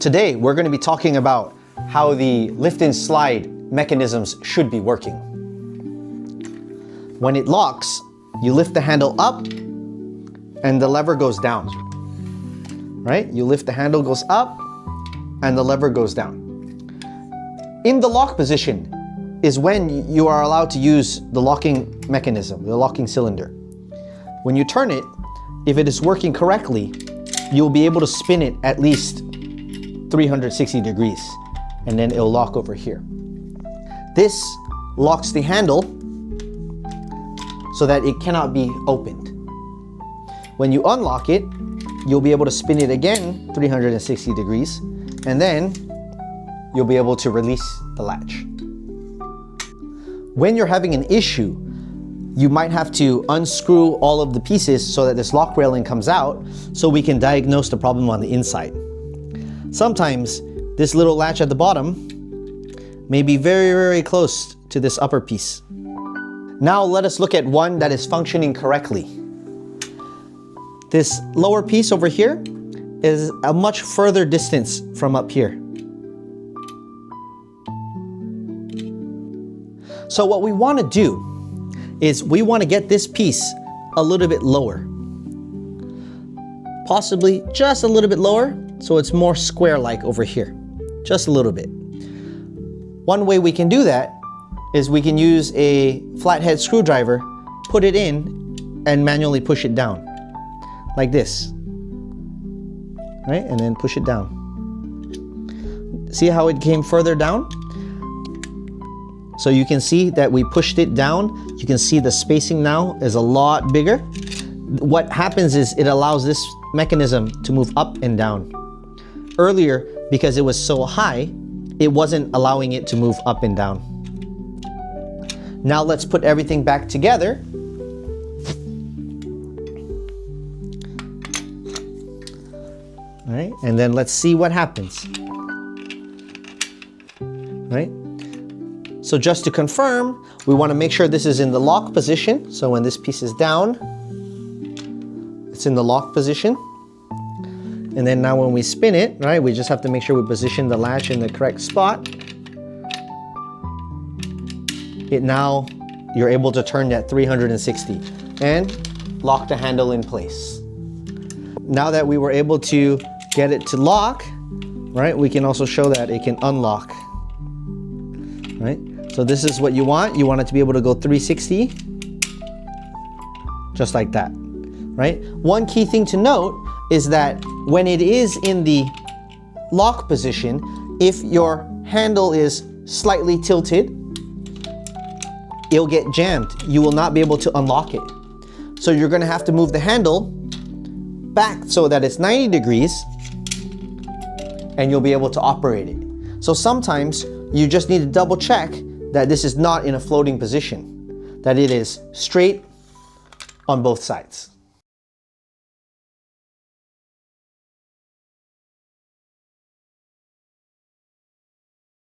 Today, we're going to be talking about how the lift and slide mechanisms should be working. When it locks, you lift the handle up and the lever goes down. Right? You lift the handle goes up and the lever goes down. In the lock position is when you are allowed to use the locking mechanism, the locking cylinder. When you turn it, if it is working correctly, you'll be able to spin it at least 360 degrees, and then it'll lock over here. This locks the handle so that it cannot be opened. When you unlock it, you'll be able to spin it again 360 degrees, and then you'll be able to release the latch. When you're having an issue, you might have to unscrew all of the pieces so that this lock railing comes out so we can diagnose the problem on the inside. Sometimes this little latch at the bottom may be very, very close to this upper piece. Now let us look at one that is functioning correctly. This lower piece over here is a much further distance from up here. So what we want to do is we want to get this piece a little bit lower. Possibly just a little bit lower so it's more square-like over here. Just a little bit. One way we can do that is we can use a flathead screwdriver, put it in, and manually push it down. Like this. Right? And then push it down. See how it came further down? So you can see that we pushed it down. You can see the spacing now is a lot bigger. What happens is it allows this mechanism to move up and down. Earlier, because it was so high, it wasn't allowing it to move up and down. Now let's put everything back together. All right, and then let's see what happens. Right? So just to confirm, we want to make sure this is in the lock position. So when this piece is down, it's in the lock position. And then now when we spin it, right, we just have to make sure we position the latch in the correct spot. Now you're able to turn that 360 and lock the handle in place. Now that we were able to get it to lock, right, we can also show that it can unlock. Right? So this is what you want. You want it to be able to go 360, just like that, right? One key thing to note is that when it is in the lock position, if your handle is slightly tilted, it'll get jammed. You will not be able to unlock it. So you're gonna have to move the handle back so that it's 90 degrees and you'll be able to operate it. So sometimes you just need to double check that this is not in a floating position, that it is straight on both sides.